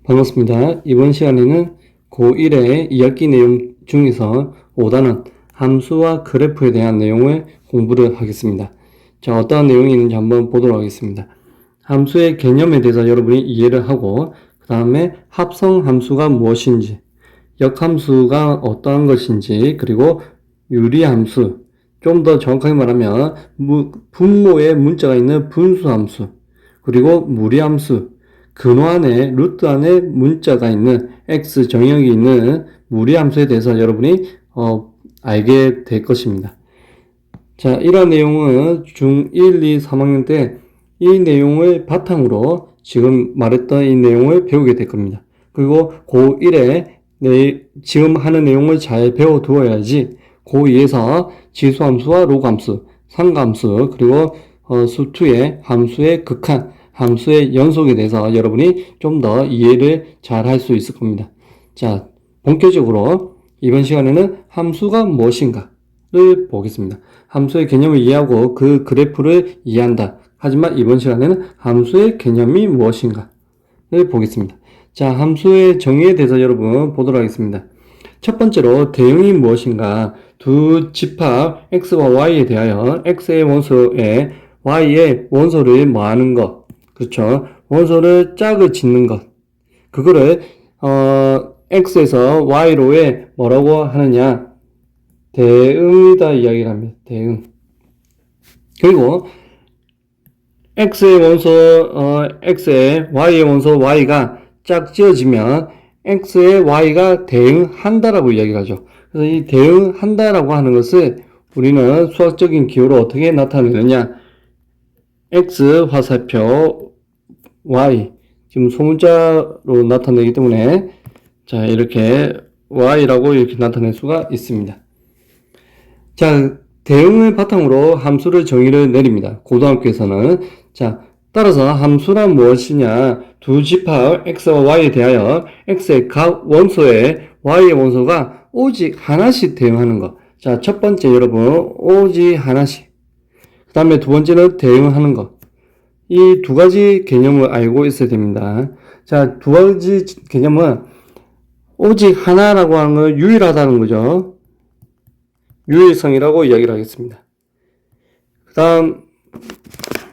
반갑습니다. 이번 시간에는 고1의 2학기 내용 중에서 5단원 함수와 그래프에 대한 내용을 공부를 하겠습니다. 자, 어떠한 내용이 있는지 한번 보도록 하겠습니다. 함수의 개념에 대해서 여러분이 이해를 하고, 그 다음에 합성함수가 무엇인지, 역함수가 어떠한 것인지, 그리고 유리함수, 좀 더 정확하게 말하면 분모에 문자가 있는 분수함수, 그리고 무리함수, 근호 안에 루트 안에 문자가 있는 x 정역이 있는 무리함수에 대해서 여러분이 알게 될 것입니다. 자, 이러한 내용은 중1, 2, 3학년 때 이 내용을 바탕으로 지금 말했던 이 내용을 배우게 될 겁니다. 그리고 고1에 지금 하는 내용을 잘 배워 두어야지 고2에서 지수함수와 로그함수, 상가함수, 그리고 수2의 함수의 극한, 함수의 연속에 대해서 여러분이 좀 더 이해를 잘 할 수 있을 겁니다. 자, 본격적으로 이번 시간에는 함수가 무엇인가를 보겠습니다. 함수의 개념을 이해하고 그 그래프를 이해한다. 하지만 이번 시간에는 함수의 개념이 무엇인가를 보겠습니다. 자, 함수의 정의에 대해서 여러분 보도록 하겠습니다. 첫 번째로 대응이 무엇인가, 두 집합 x와 y에 대하여 x의 원소에 y의 원소를 뭐하는 것, 그렇죠. 원소를 짝을 짓는 것. 그거를, x에서 y로에 뭐라고 하느냐. 대응이다 이야기를 합니다. 대응. 그리고, x의 원소, x의 y의 원소 y가 짝 지어지면 x의 y가 대응한다라고 이야기를 하죠. 그래서 이 대응한다라고 하는 것을 우리는 수학적인 기호로 어떻게 나타내느냐. x 화살표 y, 지금 소문자로 나타내기 때문에 자, 이렇게 y라고 이렇게 나타낼 수가 있습니다. 자, 대응을 바탕으로 함수를 정의를 내립니다. 고등학교에서는. 자, 따라서 함수란 무엇이냐, 두 집합 x와 y에 대하여 x의 각 원소에 y의 원소가 오직 하나씩 대응하는 것. 자, 첫 번째 여러분, 오직 하나씩. 그 다음에 두 번째는 대응하는 것. 이 두 가지 개념을 알고 있어야 됩니다. 자, 두 가지 개념은 오직 하나라고 하는 건 유일하다는 거죠. 유일성이라고 이야기를 하겠습니다. 그 다음,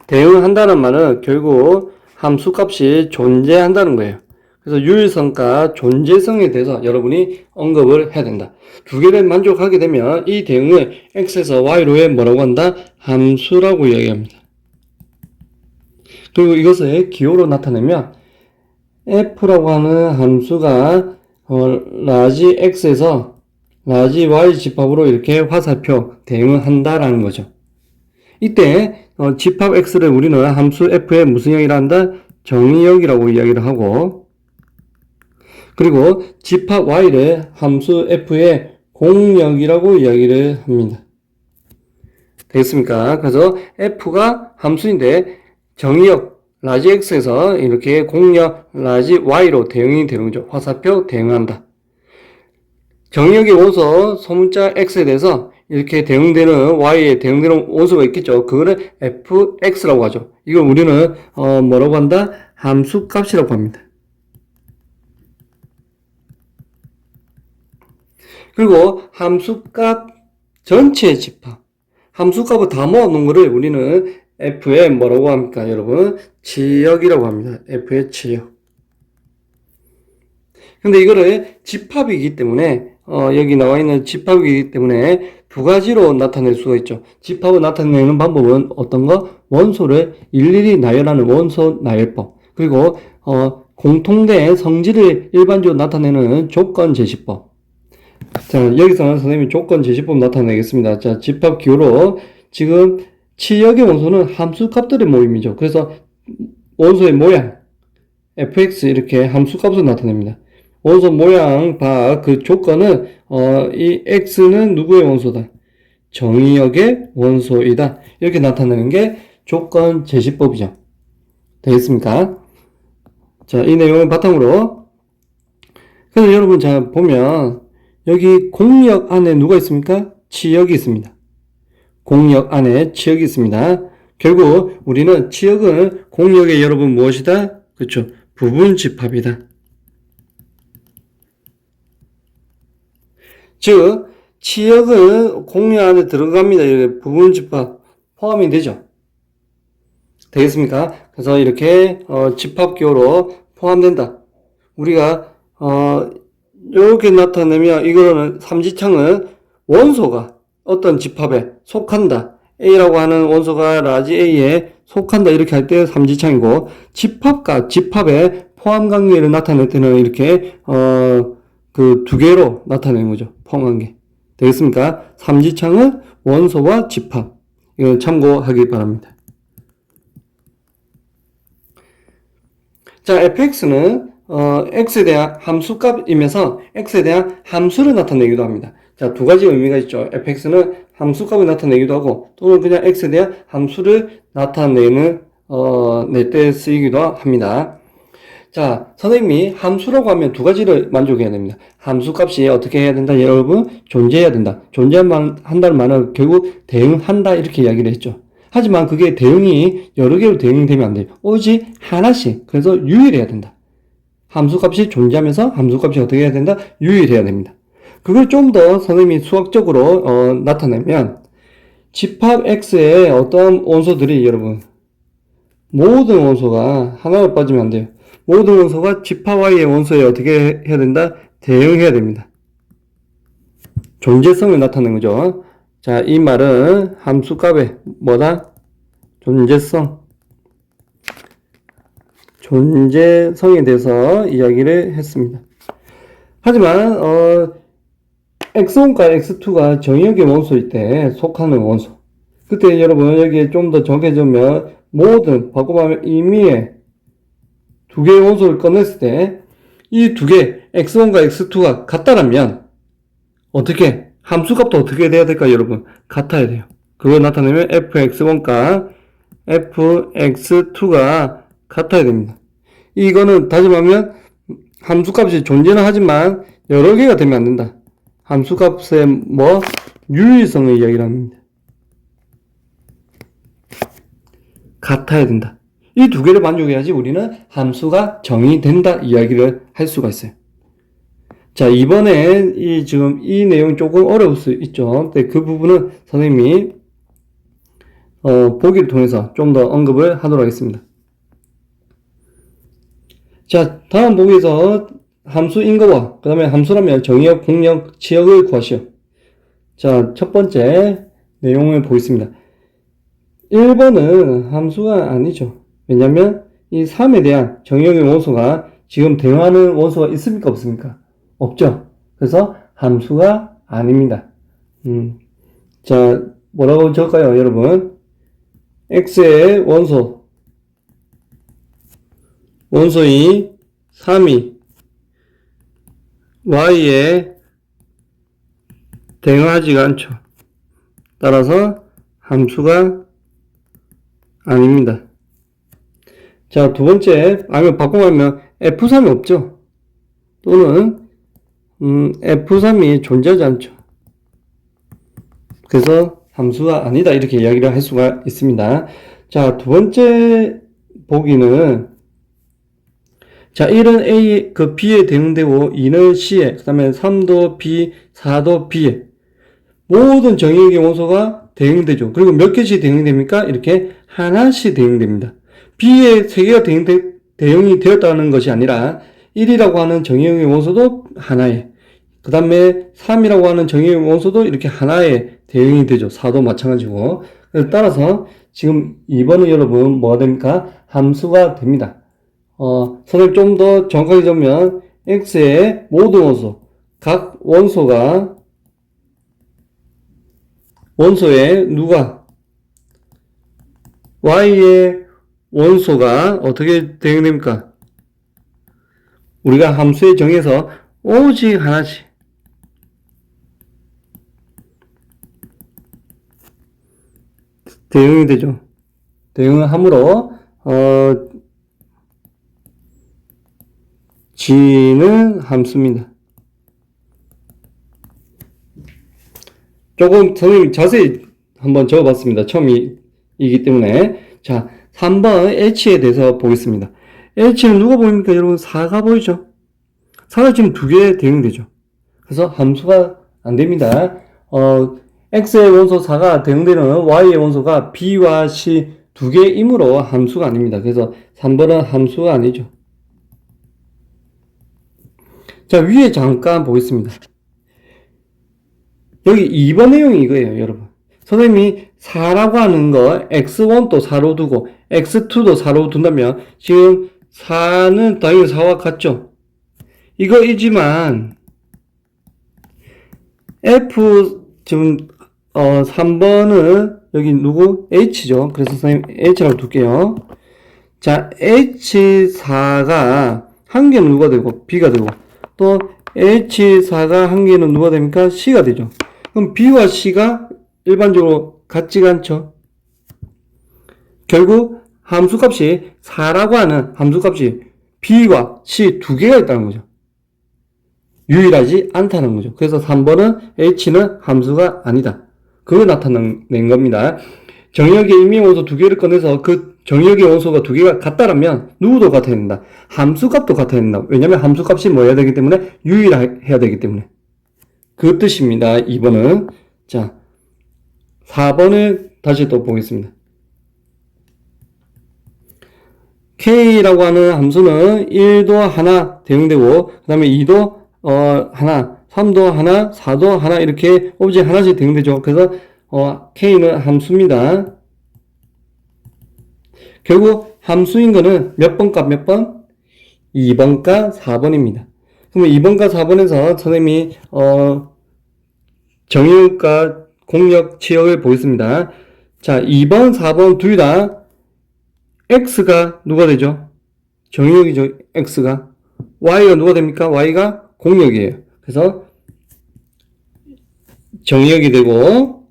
대응한다는 말은 결국 함수값이 존재한다는 거예요. 그래서 유일성과 존재성에 대해서 여러분이 언급을 해야 된다. 두 개를 만족하게 되면 이 대응을 x에서 y로에 뭐라고 한다? 함수라고 이야기합니다. 그리고 이것을 기호로 나타내면 f라고 하는 함수가 라지 x에서 라지 y 집합으로 이렇게 화살표 대응을 한다라는 거죠. 이때 집합 x를 우리는 함수 f의 무슨 역이라 한다? 정의역이라고 이야기를 하고, 그리고 집합 y를 함수 f의 공역이라고 이야기를 합니다. 되겠습니까? 그래서 f가 함수인데 정의역 라지 x에서 이렇게 공역 라지 y로 대응이 되는 거죠. 화살표 대응한다. 정의역의 원소 소문자 x에 대해서 이렇게 대응되는 y에 대응되는 원소가 있겠죠. 그거를 fx라고 하죠. 이걸 우리는 뭐라고 한다? 함수값이라고 합니다. 그리고 함수값 전체 집합, 함수값을 다 모아놓은 거를 우리는 f의 뭐라고 합니까, 여러분? 치역이라고 합니다. f의 치역. 근데 이거를 집합이기 때문에 여기 나와 있는 집합이기 때문에 두 가지로 나타낼 수가 있죠. 집합을 나타내는 방법은 어떤 거? 원소를 일일이 나열하는 원소 나열법. 그리고 공통된 성질을 일반적으로 나타내는 조건 제시법. 자, 여기서는 선생님이 조건 제시법 나타내겠습니다. 자, 집합 기호로 지금 치역의 원소는 함수값들의 모임이죠. 그래서 원소의 모양 fx 이렇게 함수값을 나타냅니다. 원소 모양 그 조건은 이 x는 누구의 원소다? 정의역의 원소이다. 이렇게 나타내는 게 조건 제시법이죠. 되겠습니까? 자, 이 내용을 바탕으로, 그래서 여러분 자 보면 여기 공역 안에 누가 있습니까? 치역이 있습니다. 공역 안에 치역이 있습니다. 결국 우리는 치역은 공역의 여러분 무엇이다? 그렇죠. 부분 집합이다. 즉 치역은 공유 안에 들어갑니다. 이렇게 부분 집합 포함이 되죠. 되겠습니까? 그래서 이렇게 집합기호로 포함된다. 우리가 이렇게 나타내면 이거는 삼지창은 원소가 어떤 집합에 속한다. A라고 하는 원소가 라지 A에 속한다. 이렇게 할 때 삼지창이고, 집합과 집합의 포함 관계를 나타낼 때는 이렇게 그 두 개로 나타내는 거죠. 포함 관계. 되겠습니까? 삼지창은 원소와 집합. 이걸 참고하기 바랍니다. 자, fx는 x에 대한 함수값이면서 x에 대한 함수를 나타내기도 합니다. 자, 두 가지 의미가 있죠. fx는 함수값을 나타내기도 하고, 또는 그냥 x에 대한 함수를 나타내는 낼 때 쓰이기도 합니다. 자, 선생님이 함수라고 하면 두 가지를 만족해야 됩니다. 함수값이 어떻게 해야 된다? 여러분, 존재해야 된다. 존재한다는 말은 결국 대응한다 이렇게 이야기를 했죠. 하지만 그게 대응이 여러 개로 대응되면 안 돼요. 오직 하나씩. 그래서 유일해야 된다. 함수값이 존재하면서 함수값이 어떻게 해야 된다? 유일해야 됩니다. 그걸 좀 더 선생님이 수학적으로 나타내면, 집합 X에 어떤 원소들이 여러분, 모든 원소가 하나로 빠지면 안 돼요. 모든 원소가 집합 Y의 원소에 어떻게 해야 된다? 대응해야 됩니다. 존재성을 나타내는 거죠. 자, 이 말은 함수값의 뭐다? 존재성에 대해서 이야기를 했습니다. 하지만 x1과 x2가 정의역의 원소일 때 속하는 원소, 그때 여러분 여기에 좀 더 정해지면 모든 바꿔보면 임의의 두 개의 원소를 꺼냈을 때 이 두 개 x1과 x2가 같다라면 어떻게 함수값도 어떻게 돼야 될까 여러분? 같아야 돼요. 그걸 나타내면 fx1과 fx2가 같아야 됩니다. 이거는 다짐하면 함수값이 존재는 하지만 여러 개가 되면 안 된다. 함수값의 유일성을 이야기를 합니다. 같아야 된다. 이 두 개를 만족해야지 우리는 함수가 정의된다 이야기를 할 수가 있어요. 자, 이번에 지금 이 내용이 조금 어려울 수 있죠. 근데 그 부분은 선생님이 보기를 통해서 좀 더 언급을 하도록 하겠습니다. 자, 다음 보기에서 함수 인거와 그 다음에 함수라면 정의역, 공역, 치역을 구하시오. 자, 첫 번째 내용을 보겠습니다. 1번은 함수가 아니죠. 왜냐면 이 3에 대한 정의역의 원소가 지금 대응하는 원소가 있습니까? 없습니까? 없죠. 그래서 함수가 아닙니다. 자, 뭐라고 적을까요, 여러분? x의 원소인 3이 y에 대응하지가 않죠. 따라서 함수가 아닙니다. 자, 두 번째, 아니면 바꿔가면 F3이 없죠. 또는 F3이 존재하지 않죠. 그래서 함수가 아니다 이렇게 이야기를 할 수가 있습니다. 자, 두 번째 보기는, 자, 1은 A, B에 대응되고 2는 C에, 그 다음에 3도 B, 4도 B에 모든 정의역의 원소가 대응되죠. 그리고 몇 개씩 대응됩니까? 이렇게 하나씩 대응됩니다. B에 3개가 대응이 되었다는 것이 아니라 1이라고 하는 정의역의 원소도 하나에, 그 다음에 3이라고 하는 정의역의 원소도 이렇게 하나에 대응이 되죠. 4도 마찬가지고. 따라서 지금 2번은 여러분 뭐가 됩니까? 함수가 됩니다. 선생님 좀 더 정확하게 적으면 X의 모든 원소, 각 원소에 누가 Y의 원소가 어떻게 대응됩니까? 우리가 함수에 정해서 오직 하나씩 대응이 되죠. 대응을 함으로 G는 함수입니다. 조금 선생님 자세히 한번 적어봤습니다. 처음이기 때문에. 자, 3번 H에 대해서 보겠습니다. H는 누가 보입니까? 여러분 4가 보이죠? 4가 지금 두 개에 대응되죠. 그래서 함수가 안 됩니다. x의 원소 4가 대응되는 y의 원소가 b와 c 두 개이므로 함수가 아닙니다. 그래서 3번은 함수가 아니죠. 자, 위에 잠깐 보겠습니다. 여기 2번 내용이 이거예요, 여러분. 선생님이 4라고 하는 거 x1도 4로 두고 x2도 4로 둔다면 지금 4는 당연히 4와 같죠. 이거이지만 F 지금 3번은 여기 누구? H죠. 그래서 선생님 H라고 둘게요. 자, H4가 한 개는 누가 되고 B가 되고 또 H4가 한 개는 누가 됩니까? C가 되죠. 그럼 B와 C가 일반적으로 같지가 않죠. 결국 함수값이 4라고 하는 함수값이 B와 C 두 개가 있다는 거죠. 유일하지 않다는 거죠. 그래서 3번은 H는 함수가 아니다. 그걸 나타낸 겁니다. 정의역의 임의원소 두 개를 꺼내서 그 정의역의 원소가 두 개가 같다라면 누구도 같아야 된다. 함수값도 같아야 된다. 왜냐면 함수값이 뭐 해야 되기 때문에 유일해야 되기 때문에. 그 뜻입니다. 2번은. 자, 4번을 다시 또 보겠습니다. K라고 하는 함수는 1도 하나 대응되고 그 다음에 2도 하나, 3도 하나, 4도 하나 이렇게 오브젝트 하나씩 대응되죠. 그래서 K는 함수입니다. 결국 함수인 거는 몇 번 값 몇 번? 2번과 4번입니다. 그러면 2번과 4번에서 선생님이 정의역과 공역, 치역을 보겠습니다. 자, 2번, 4번 둘 다 X가 누가 되죠? 정의역이죠. X가. Y가 누가 됩니까? Y가 공역이에요. 그래서 정의역이 되고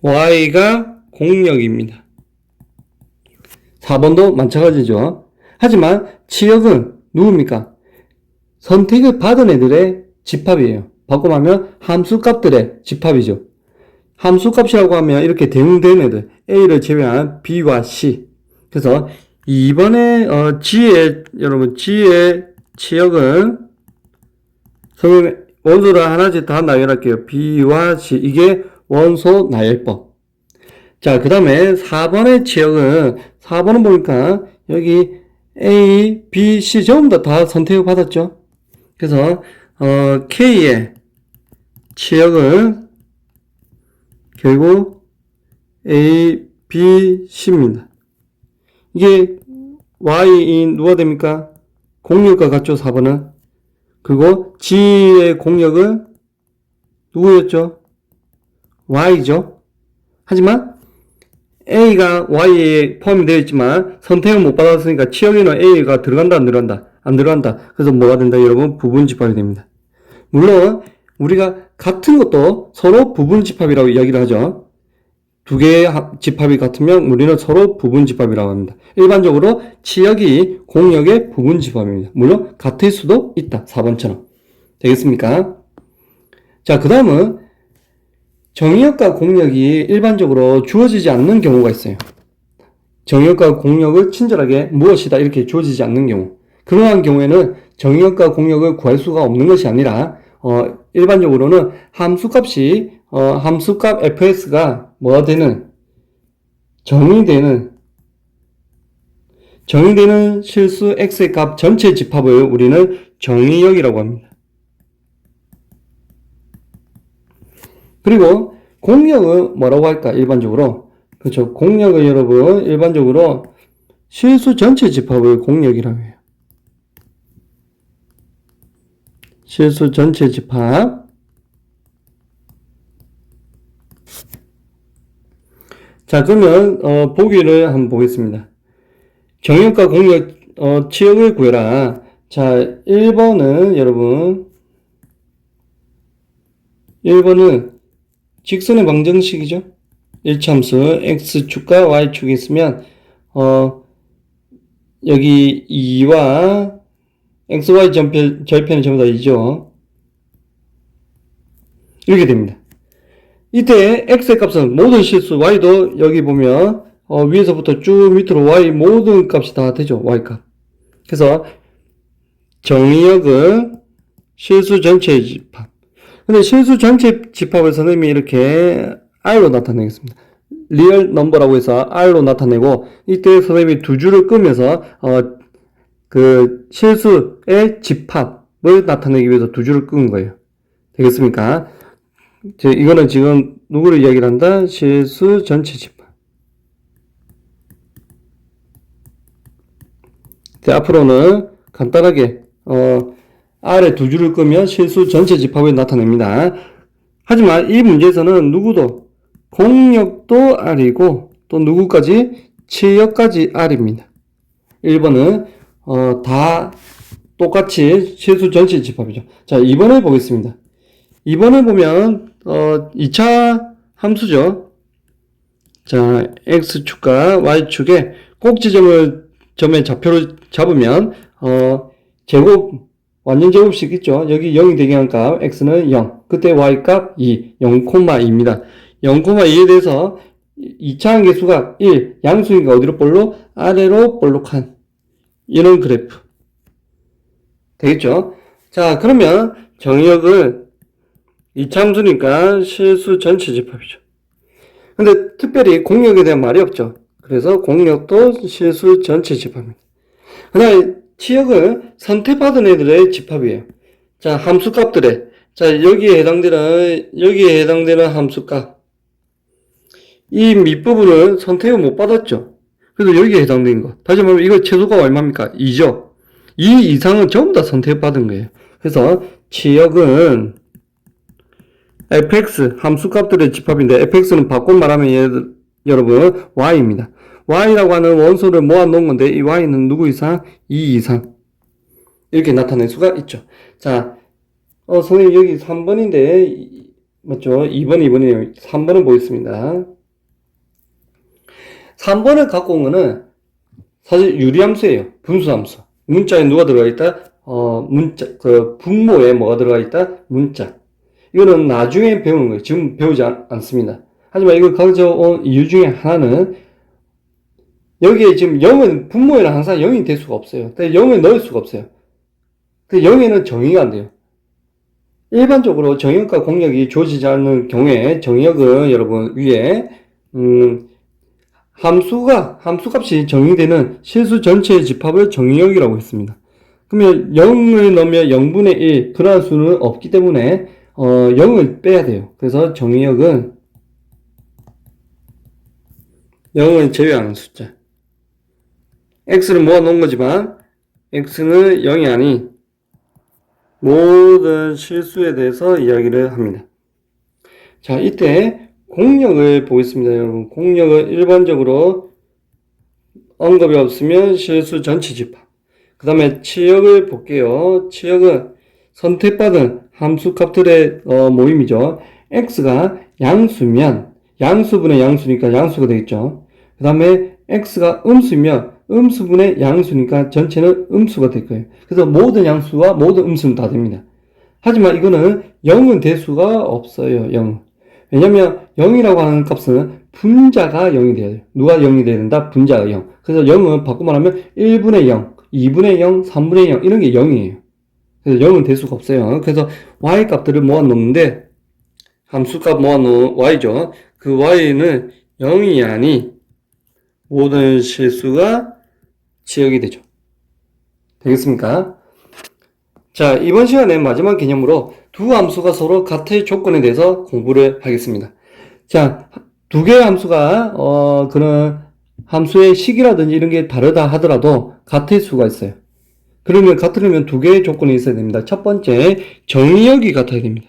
Y가 공역입니다. 4번도 마찬가지죠. 하지만 치역은 누굽니까? 선택을 받은 애들의 집합이에요. 바꿔하면 함수값들의 집합이죠. 함수값이라고 하면 이렇게 대응되는 애들 A를 제외한 B와 C. 그래서 이번에 여러분 G의 치역은 선생님 원소를 하나씩 다 나열할게요. B와 C. 이게 원소 나열법. 자, 그 다음에 4번의 치역은 4번은 보니까 여기 A, B, C 전부 다 선택을 받았죠. 그래서 K의 치역은 결국 A, B, C입니다. 이게 Y인 누가 됩니까? 공역과 같죠, 4번은. 그리고 G의 공역은 누구였죠? Y죠. 하지만 A가 Y에 포함이 되어 있지만 선택을 못 받았으니까 치역에는 A가 들어간다, 안 들어간다? 안 들어간다. 그래서 뭐가 된다, 여러분? 부분집합이 됩니다. 물론 우리가 같은 것도 서로 부분집합이라고 이야기를 하죠. 두 개의 집합이 같으면 우리는 서로 부분집합이라고 합니다. 일반적으로 치역이 공역의 부분집합입니다. 물론 같을 수도 있다. 4번처럼. 되겠습니까? 자, 그 다음은 정의역과 공역이 일반적으로 주어지지 않는 경우가 있어요. 정의역과 공역을 친절하게 무엇이다 이렇게 주어지지 않는 경우. 그러한 경우에는 정의역과 공역을 구할 수가 없는 것이 아니라 일반적으로는 함수값이 함수값 fs가 뭐가 되는 정의되는 실수 x의 값 전체 집합을 우리는 정의역이라고 합니다. 그리고 공역은 뭐라고 할까? 일반적으로 그렇죠. 공역은 여러분 일반적으로 실수 전체 집합을 공역이라고 해요. 실수 전체 집합. 자, 그러면 보기를 한번 보겠습니다. 정역과 공역 치역을 구해라. 자, 1번은 여러분 1번은 직선의 방정식이죠. 1참수 x축과 y축이 있으면 여기 2와 xy 절편이 전부 다 2죠. 이렇게 됩니다. 이때 x의 값은 모든 실수 y도 여기 보면 위에서부터 쭉 밑으로 y 모든 값이 다 되죠. y값. 그래서 정의역은 실수 전체의 집합. 근데 실수 전체 집합을 선생님이 이렇게 R로 나타내겠습니다. 리얼 넘버라고 해서 R로 나타내고, 이때 선생님이 두 줄을 끄면서 그 실수의 집합을 나타내기 위해서 두 줄을 끈 거예요. 되겠습니까? 이거는 지금 누구를 이야기를 한다? 실수 전체 집합. 앞으로는 간단하게 R에 두 줄을 끄면 실수 전체 집합을 나타냅니다. 하지만 이 문제에서는 누구도 공역도 R이고 또 누구까지? 치역까지 R입니다. 1번은 다 똑같이 실수 전체 집합이죠. 자, 2번을 보겠습니다. 2번을 보면 2차 함수죠. 자, X축과 Y축에 꼭지점에 좌표를 잡으면 제곱 완전 제곱식 있죠. 여기 0이 되게 한 값 X는 0, 그때 Y 값 2, 0,2입니다. 0,2에 대해서 2차 한계수가 1, 양수니까 어디로 볼록? 아래로 볼록한 이런 그래프 되겠죠. 자, 그러면 정의역을 2차 함수니까 실수 전체 집합이죠. 근데 특별히 공역에 대한 말이 없죠. 그래서 공역도 실수 전체 집합입니다. 그 다음에 치역은 선택받은 애들의 집합이에요. 자, 함수값들의, 자, 여기에 해당되는 함수값. 이 밑부분은 선택을 못 받았죠. 그래서 여기에 해당되는 거. 다시 말하면 이거 최소가 얼마입니까? 2죠. 2 이상은 전부 다 선택받은 거예요. 그래서 치역은 fx, 함수값들의 집합인데, fx는 바꿔 말하면 여러분, y입니다. y라고 하는 원소를 모아놓은 건데, 이 y는 누구 이상? 2 이상. 이렇게 나타낼 수가 있죠. 자, 선생님 여기 3번인데, 맞죠? 2번이에요. 3번은 보겠습니다. 3번을 갖고 온 거는 사실 유리함수예요. 분수함수. 문자에 누가 들어가 있다? 분모에 뭐가 들어가 있다? 문자. 이거는 나중에 배우는 거예요. 지금 배우지 않습니다. 하지만 이걸 가져온 이유 중에 하나는 여기에 지금 0은 분모에는 항상 0이 될 수가 없어요. 0을 넣을 수가 없어요. 0에는 정의가 안 돼요. 일반적으로 정의역과 공역이 주어지지 않는 경우에 정의역은 여러분 위에 함수값이 정의되는 실수 전체의 집합을 정의역이라고 했습니다. 그러면 0을 넣으면 0분의 1 그러한 수는 없기 때문에 0을 빼야 돼요. 그래서 정의역은 0을 제외하는 숫자. x를 모아놓은 거지만 x는 0이 아닌 모든 실수에 대해서 이야기를 합니다. 자, 이때 공역을 보겠습니다. 여러분, 공역을 일반적으로 언급이 없으면 실수 전체 집합. 그 다음에 치역을 볼게요. 치역은 선택받은 함수값들의 모임이죠. x가 양수면 양수분의 양수니까 양수가 되겠죠. 그 다음에 x가 음수면 음수분의 양수니까 전체는 음수가 될 거예요. 그래서 모든 양수와 모든 음수는 다 됩니다. 하지만 이거는 0은 될 수가 없어요. 0은. 왜냐면 0이라고 하는 값은 분자가 0이 돼야 돼요. 누가 0이 돼야 된다? 분자가 0. 그래서 0은 바꿔 말하면 1분의 0, 2분의 0, 3분의 0 이런 게 0이에요. 그래서 0은 될 수가 없어요. 그래서 y 값들을 모아놓는데 함수값 모아놓은 y죠. 그 y는 0이 아닌 모든 실수가 지역이 되죠. 되겠습니까? 자, 이번 시간에 마지막 개념으로 두 함수가 서로 같은 조건에 대해서 공부를 하겠습니다. 자, 두 개의 함수가 그런 함수의 식이라든지 이런 게 다르다 하더라도 같을 수가 있어요. 그러면 같으려면 두 개의 조건이 있어야 됩니다. 첫 번째, 정의역이 같아야 됩니다.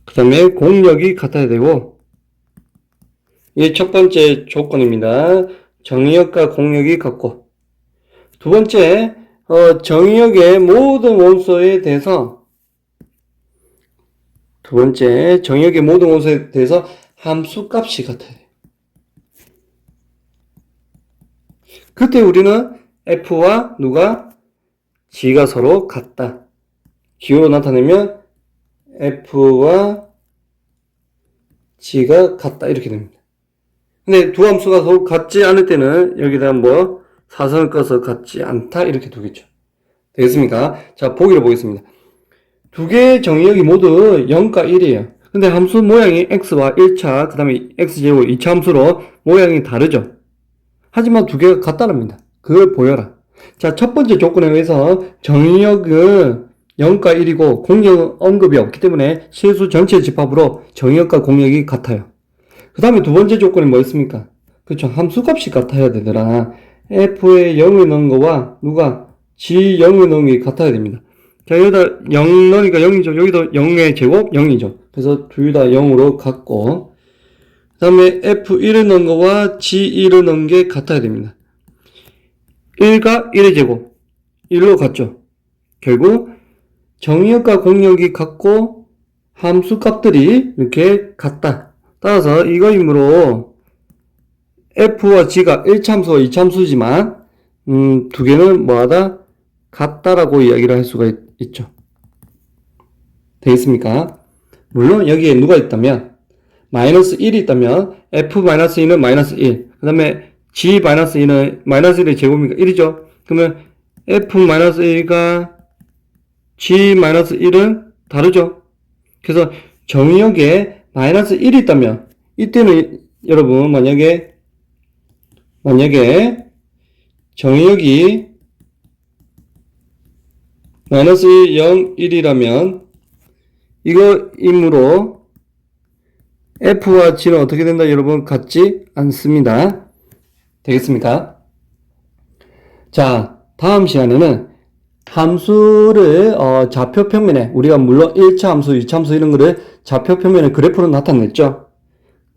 그 다음에 공역이 같아야 되고, 이게 첫 번째 조건입니다. 정의역과 공역이 같고, 두 번째, 정의역의 모든 원소에 대해서 함수값이 같아야 돼요. 그때 우리는 F와 G가 서로 같다. 기호로 나타내면 F와 G가 같다. 이렇게 됩니다. 근데 두 함수가 서로 같지 않을 때는 여기다 사선을 꺼서 같지 않다. 이렇게 두겠죠. 되겠습니까? 자, 보기를 보겠습니다. 두 개의 정의역이 모두 0과 1이에요. 근데 함수 모양이 x와 1차, 그 다음에 x제곱 2차 함수로 모양이 다르죠. 하지만 두 개가 같다랍니다. 그걸 보여라. 자, 첫 번째 조건에 의해서 정의역은 0과 1이고 공역 언급이 없기 때문에 실수 전체 집합으로 정의역과 공역이 같아요. 그 다음에 두 번째 조건이 뭐였습니까? 그렇죠. 함수값이 같아야 되더라. f에 0을 넣은 거와 누가 g 0을 넣은 게 같아야 됩니다. 자, 여기다 0 넣으니까 0이죠. 여기도 0의 제곱 0이죠. 그래서 둘 다 0으로 같고, 그 다음에 f1을 넣은 거와 g1을 넣은 게 같아야 됩니다. 1과 1의 제곱 1로 같죠. 결국 정의역과 공역이 같고 함수 값들이 이렇게 같다. 따라서 이거이므로 f와 g가 1참수와 2참수지만 두 개는 뭐하다? 같다라고 이야기를 할 수가 있죠. 되겠습니까? 물론 여기에 누가 있다면 마이너스 1이 있다면 f-2는 마이너스 1, 그 다음에 g-2는 마이너스 1의 제곱이니까 1이죠. 그러면 f-1과 g-1은 다르죠. 그래서 정의역에 마이너스 1이 있다면 이때는 여러분 만약에 정의역이 마이너스 0, 1이라면 이거이므로 f와 g는 어떻게 된다 여러분? 같지 않습니다. 되겠습니까? 자, 다음 시간에는 함수를 좌표 평면에 우리가 물론 1차 함수, 2차 함수 이런 거를 좌표 평면에 그래프로 나타냈죠.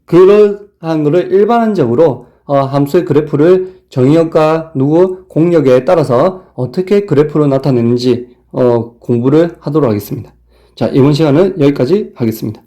그러한 거를 일반적으로 함수의 그래프를 정의역과 공역에 따라서 어떻게 그래프로 나타내는지 공부를 하도록 하겠습니다. 자, 이번 시간은 여기까지 하겠습니다.